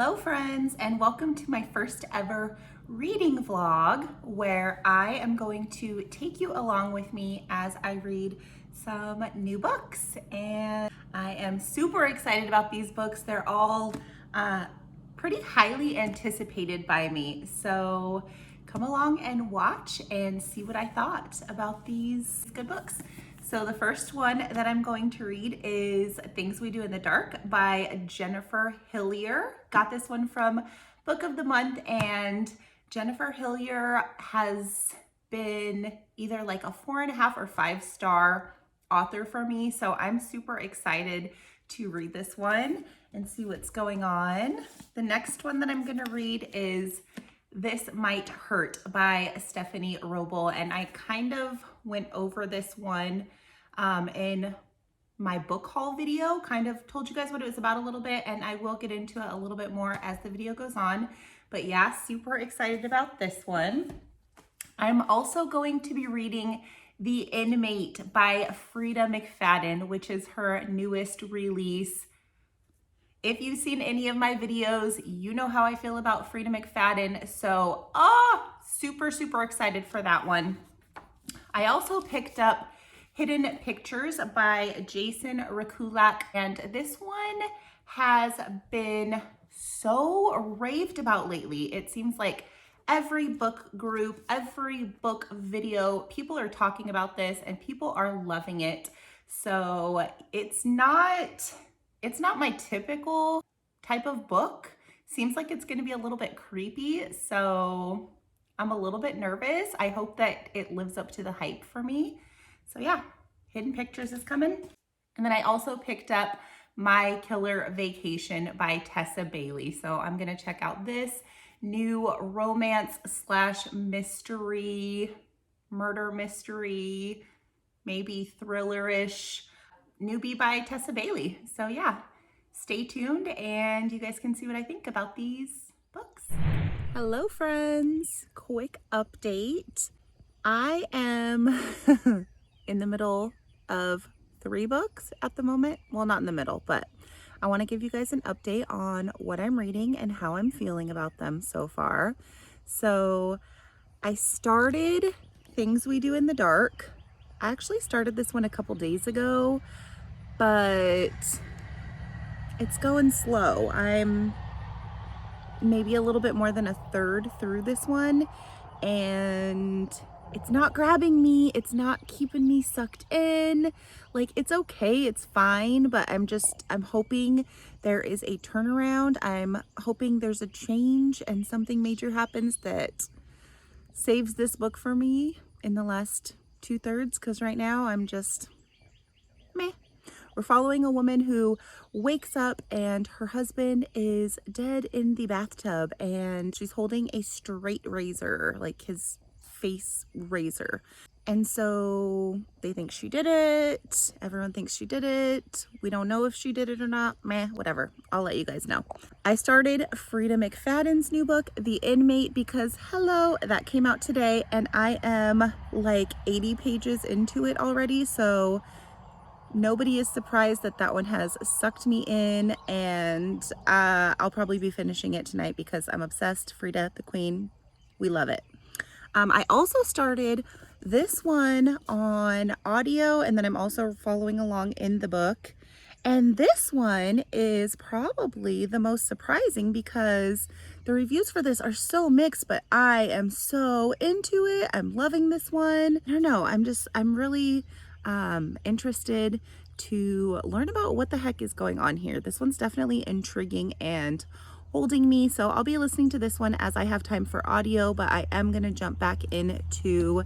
Hello friends, and welcome to my first ever reading vlog where I am going to take you along with me as I read some new books. And I am super excited about these books. They're all pretty highly anticipated by me. So come along and watch and see what I thought about these good books. So the first one that I'm going to read is Things We Do in the Dark by Jennifer Hillier. Got this one from Book of the Month, and Jennifer Hillier has been either like a 4.5 or 5-star author for me. So I'm super excited to read this one and see what's going on. The next one that I'm gonna read is This Might Hurt by Stephanie Wrobel, and I kind of went over this one in my book haul video, kind of told you guys what it was about a little bit, and I will get into it a little bit more as the video goes on. But yeah, super excited about this one. I'm also going to be reading The Inmate by Freida McFadden, which is her newest release. If you've seen any of my videos, you know how I feel about Freida McFadden. So, super excited for that one. I also picked up Hidden Pictures by Jason Rekulak, and this one has been so raved about lately. It seems like every book group, every book video, people are talking about this and people are loving it. So it's not my typical type of book. Seems like it's going to be a little bit creepy, so I'm a little bit nervous. I hope that it lives up to the hype for me. So yeah, Hidden Pictures is coming. And then I also picked up My Killer Vacation by Tessa Bailey. So I'm gonna check out this new romance / mystery, murder mystery, maybe thriller-ish newbie by Tessa Bailey. So yeah, stay tuned and you guys can see what I think about these books. Hello friends, quick update. I am in the middle of 3 books at the moment. Well, not in the middle, but I want to give you guys an update on what I'm reading and how I'm feeling about them so far. So I started Things We Do in the Dark. I actually started this one a couple days ago, but it's going slow. I'm maybe a little bit more than a third through this one, and it's not grabbing me. It's not keeping me sucked in. Like, it's okay, it's fine, but I'm hoping there is a turnaround. I'm hoping there's a change and something major happens that saves this book for me in the last 2/3, because right now I'm just meh. We're following a woman who wakes up and her husband is dead in the bathtub, and she's holding a straight razor, like his face razor. And so they think she did it. Everyone thinks she did it. We don't know if she did it or not. Meh, whatever. I'll let you guys know. I started Freida McFadden's new book, The Inmate, because hello, that came out today and I am like 80 pages into it already. So nobody is surprised that that one has sucked me in, and I'll probably be finishing it tonight because I'm obsessed. Freida, the queen, we love it. I also started this one on audio, and then I'm also following along in the book. And this one is probably the most surprising because the reviews for this are so mixed, but I am so into it. I'm loving this one. I don't know. I'm really interested to learn about what the heck is going on here. This one's definitely intriguing and holding me, so I'll be listening to this one as I have time for audio, but I am gonna jump back into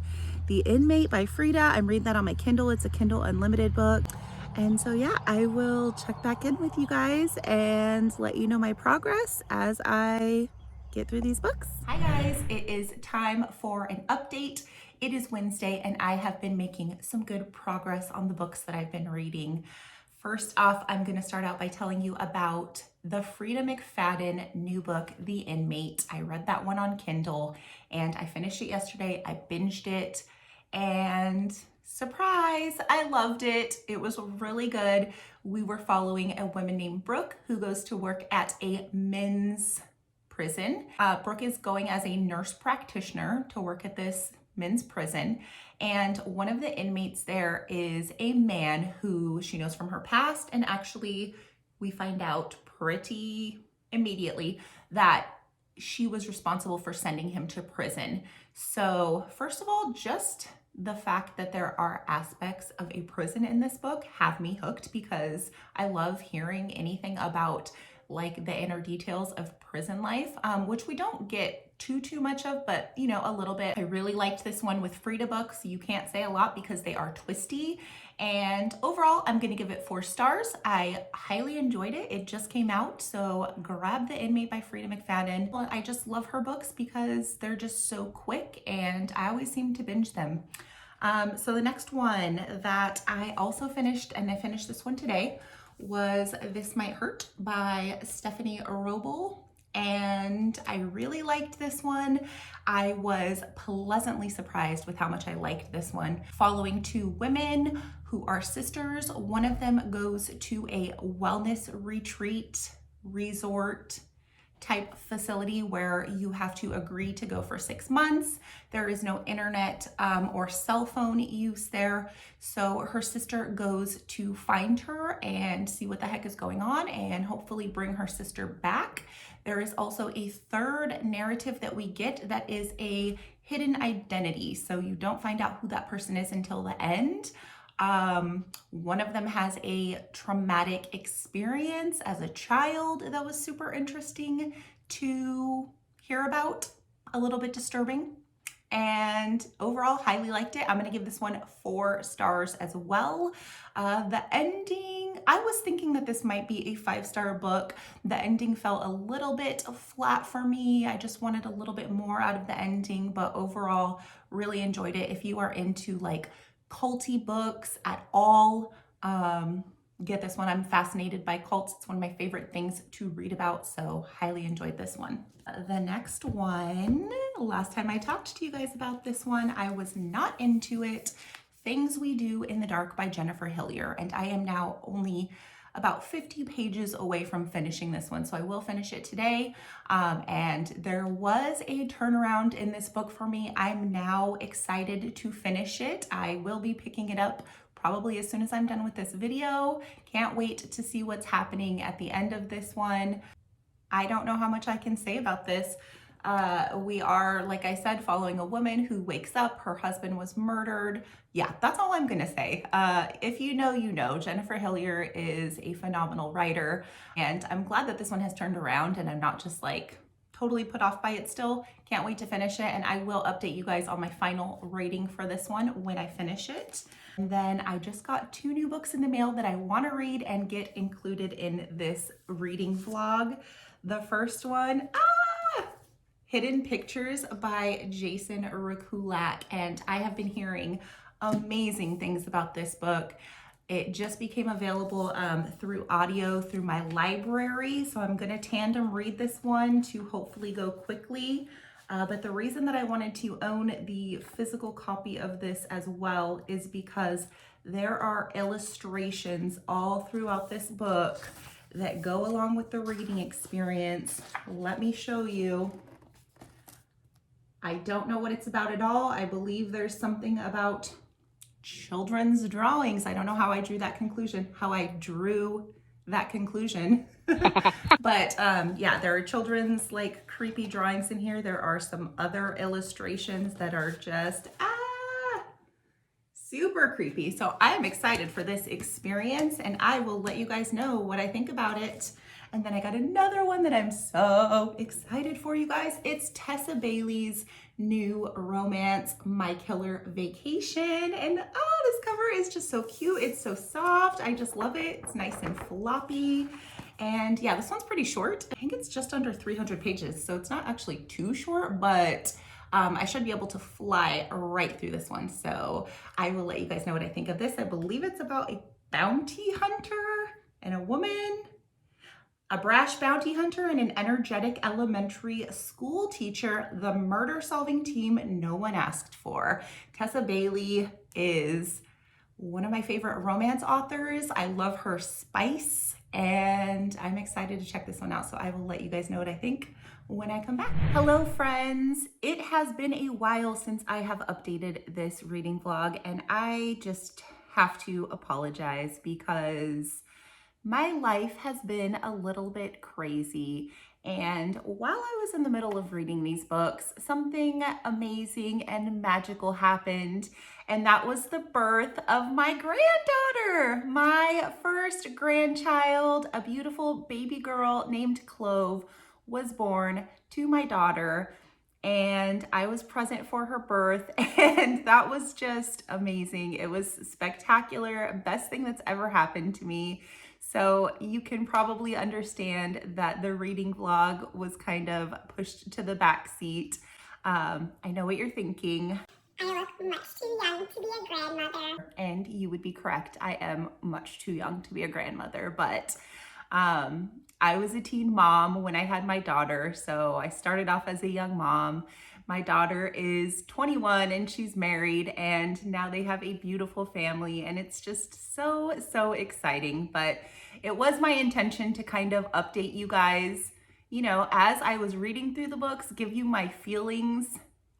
The Inmate by Freida. I'm reading that on my Kindle. It's a Kindle Unlimited book. And so yeah, I will check back in with you guys and let you know my progress as I get through these books. Hi guys, it is time for an update. It is Wednesday and I have been making some good progress on the books that I've been reading. First off, I'm going to start out by telling you about the Freida McFadden new book, The Inmate. I read that one on Kindle and I finished it yesterday. I binged it and Surprise! I loved it. It was really good. We were following a woman named Brooke who goes to work at a men's prison. Brooke is going as a nurse practitioner to work at this men's prison. And one of the inmates there is a man who she knows from her past. And actually, we find out pretty immediately that she was responsible for sending him to prison. So, first of all, just the fact that there are aspects of a prison in this book have me hooked because I love hearing anything about like the inner details of prison life, which we don't get too much of, but you know, a little bit. I really liked this one with Frida books. You can't say a lot because they are twisty. And overall, I'm gonna give it 4 stars. I highly enjoyed it. It just came out, so grab The Inmate by Frida McFadden. Well, I just love her books because they're just so quick and I always seem to binge them. So the next one that I also finished, and I finished this one today, was This Might Hurt by Stephanie Roble. And I really liked this one. I was pleasantly surprised with how much I liked this one. Following 2 women who are sisters. One of them goes to a wellness retreat resort type facility where you have to agree to go for 6 months. There is no internet or cell phone use there. So her sister goes to find her and see what the heck is going on and hopefully bring her sister back. There is also a third narrative that we get that is a hidden identity. So you don't find out who that person is until the end. One of them has a traumatic experience as a child that was super interesting to hear about, a little bit disturbing, and overall highly liked it. I'm gonna give this one 4 stars as well. The ending, I was thinking that this might be a 5-star book. The ending felt a little bit flat for me. I just wanted a little bit more out of the ending, but overall really enjoyed it. If you are into like culty books at all, get this one. I'm fascinated by cults. It's one of my favorite things to read about, so highly enjoyed this one. The next one, last time I talked to you guys about this one, I was not into it. Things We Do in the Dark by Jennifer Hillier, and I am now only about 50 pages away from finishing this one, so I will finish it today. And there was a turnaround in this book for me. I'm now excited to finish it. I will be picking it up probably as soon as I'm done with this video. Can't wait to see what's happening at the end of this one. I don't know how much I can say about this. We are, like I said, following a woman who wakes up, her husband was murdered. Yeah, that's all I'm gonna say. If you know, you know. Jennifer Hillier is a phenomenal writer, and I'm glad that this one has turned around and I'm not just like totally put off by it still. Can't wait to finish it, and I will update you guys on my final rating for this one when I finish it. And then I just got 2 new books in the mail that I want to read and get included in this reading vlog. The first one, Hidden Pictures by Jason Rekulak, and I have been hearing amazing things about this book. It just became available through audio through my library, so I'm gonna tandem read this one to hopefully go quickly. But the reason that I wanted to own the physical copy of this as well is because there are illustrations all throughout this book that go along with the reading experience. Let me show you. I don't know what it's about at all. I believe there's something about children's drawings. I don't know how I drew that conclusion, But yeah, there are children's like creepy drawings in here. There are some other illustrations that are just super creepy. So I am excited for this experience, and I will let you guys know what I think about it. And then I got another one that I'm so excited for, you guys. It's Tessa Bailey's new romance, My Killer Vacation. And this cover is just so cute. It's so soft. I just love it. It's nice and floppy. And yeah, this one's pretty short. I think it's just under 300 pages, so it's not actually too short, but I should be able to fly right through this one. So I will let you guys know what I think of this. I believe it's about a bounty hunter and a woman, a brash bounty hunter and an energetic elementary school teacher, the murder-solving team no one asked for. Tessa Bailey, is one of my favorite romance authors. I love her spice, and I'm excited to check this one out. So I will let you guys know what I think when I come back. Hello friends. It has been a while since I have updated this reading vlog, and I just have to apologize because my life has been a little bit crazy. And while I was in the middle of reading these books, something amazing and magical happened. And that was the birth of my granddaughter, my first grandchild. A beautiful baby girl named Clove was born to my daughter, and I was present for her birth, and that was just amazing. It was spectacular, best thing that's ever happened to me. So you can probably understand that the reading vlog was kind of pushed to the back seat. I know what you're thinking. I look much too young to be a grandmother. And you would be correct. I am much too young to be a grandmother, but I was a teen mom when I had my daughter. So I started off as a young mom. My daughter is 21 and she's married, and now they have a beautiful family, and it's just so exciting. But it was my intention to kind of update you guys, you know, as I was reading through the books, give you my feelings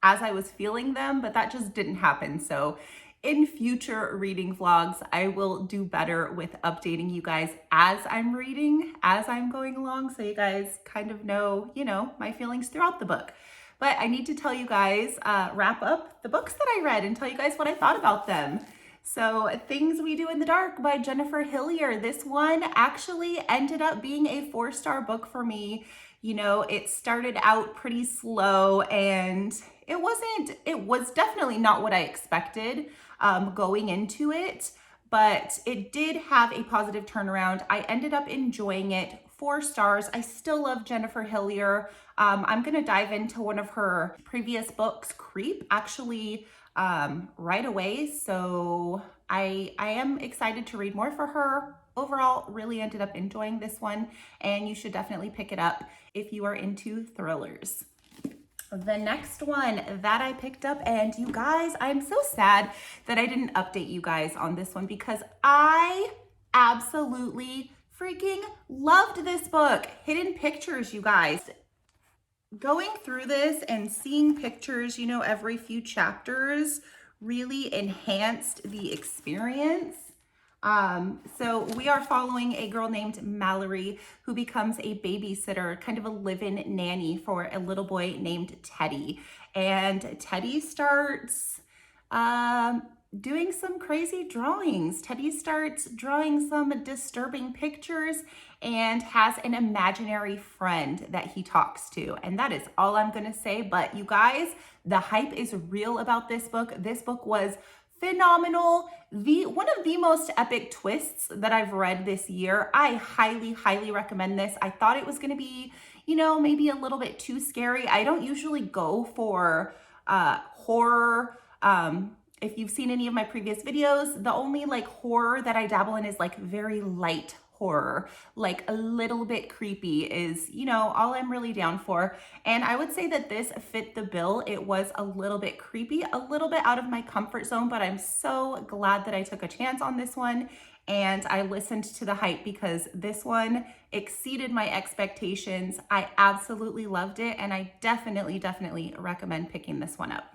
as I was feeling them, but that just didn't happen. So in future reading vlogs, I will do better with updating you guys as I'm reading, as I'm going along, so you guys kind of know, you know, my feelings throughout the book. But I need to tell you guys, wrap up the books that I read and tell you guys what I thought about them. So Things We Do in the Dark by Jennifer Hillier. This one actually ended up being a 4-star book for me. You know, it started out pretty slow, and it was definitely not what I expected going into it, but it did have a positive turnaround. I ended up enjoying it. 4 stars. I still love Jennifer Hillier. I'm going to dive into one of her previous books, Creep, actually right away. So I am excited to read more for her. Overall, really ended up enjoying this one, and you should definitely pick it up if you are into thrillers. The next one that I picked up, and you guys, I'm so sad that I didn't update you guys on this one because I absolutely freaking loved this book. Hidden Pictures, you guys. Going through this and seeing pictures, you know, every few chapters really enhanced the experience. So we are following a girl named Mallory who becomes a babysitter, kind of a live-in nanny for a little boy named Teddy. And Teddy starts doing some crazy drawings. Teddy starts drawing some disturbing pictures and has an imaginary friend that he talks to. And that is all I'm gonna say. But you guys, the hype is real about this book. This book was phenomenal. One of the most epic twists that I've read this year. I highly recommend this. I thought it was gonna be, you know, maybe a little bit too scary. I don't usually go for horror. If you've seen any of my previous videos, the only like horror that I dabble in is like very light horror, like a little bit creepy is, you know, all I'm really down for. And I would say that this fit the bill. It was a little bit creepy, a little bit out of my comfort zone, but I'm so glad that I took a chance on this one and I listened to the hype because this one exceeded my expectations. I absolutely loved it, and I definitely recommend picking this one up.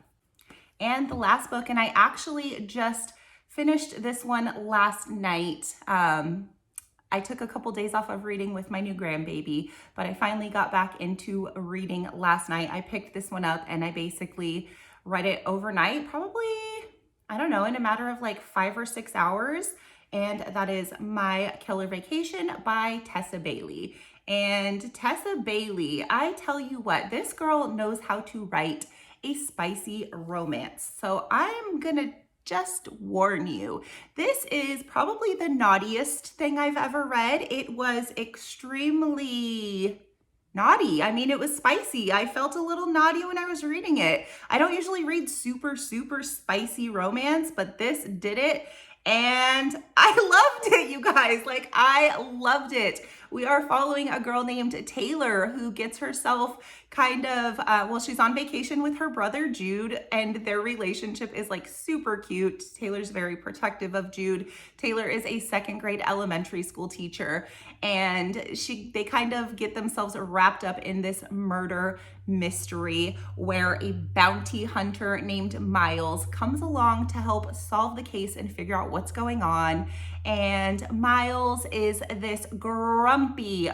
And the last book, and I actually just finished this one last night. I took a couple days off of reading with my new grandbaby, but I finally got back into reading last night. I picked this one up and I basically read it overnight, probably, I don't know, in a matter of like 5 or 6 hours. And that is My Killer Vacation by Tessa Bailey. And Tessa Bailey, I tell you what, this girl knows how to write a spicy romance. So I'm gonna just warn you, this is probably the naughtiest thing I've ever read. It was extremely naughty. I mean, it was spicy. I felt a little naughty when I was reading it. I don't usually read super spicy romance, but this did it. And I loved it, you guys. Like, I loved it. We are following a girl named Taylor who gets herself kind of, she's on vacation with her brother Jude, and their relationship is like super cute. Taylor's very protective of Jude. Taylor is a second grade elementary school teacher, and they kind of get themselves wrapped up in this murder mystery where a bounty hunter named Miles comes along to help solve the case and figure out what's going on. And Miles is this grumpy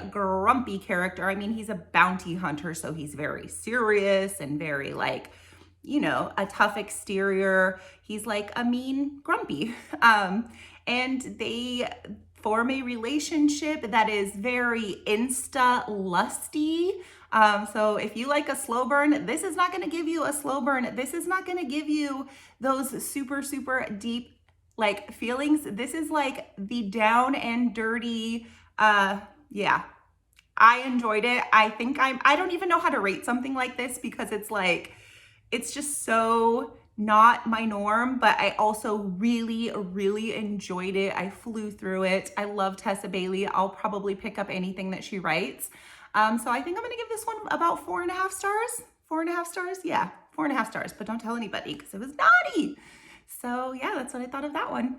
character. I mean, he's a bounty hunter, so he's very serious and very like, you know, a tough exterior. He's like a mean grumpy. And they form a relationship that is very insta-lusty. So if you like a slow burn, this is not going to give you a slow burn. This is not going to give you those super, super deep like feelings. This is like the down and dirty. Yeah, I enjoyed it. I don't even know how to rate something like this because it's like, it's just so not my norm, but I also really, really enjoyed it. I flew through it. I love Tessa Bailey. I'll probably pick up anything that she writes. So I think I'm gonna give this one about 4.5 stars. 4.5 stars? Yeah, 4.5 stars, but don't tell anybody because it was naughty. So yeah, that's what I thought of that one.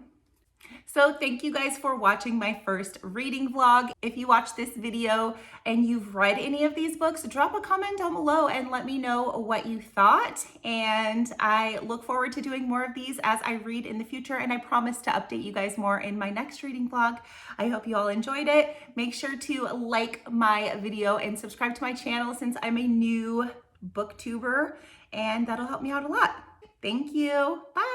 So thank you guys for watching my first reading vlog. If you watched this video and you've read any of these books, drop a comment down below and let me know what you thought. And I look forward to doing more of these as I read in the future, and I promise to update you guys more in my next reading vlog. I hope you all enjoyed it. Make sure to like my video and subscribe to my channel since I'm a new booktuber, and that'll help me out a lot. Thank you. Bye.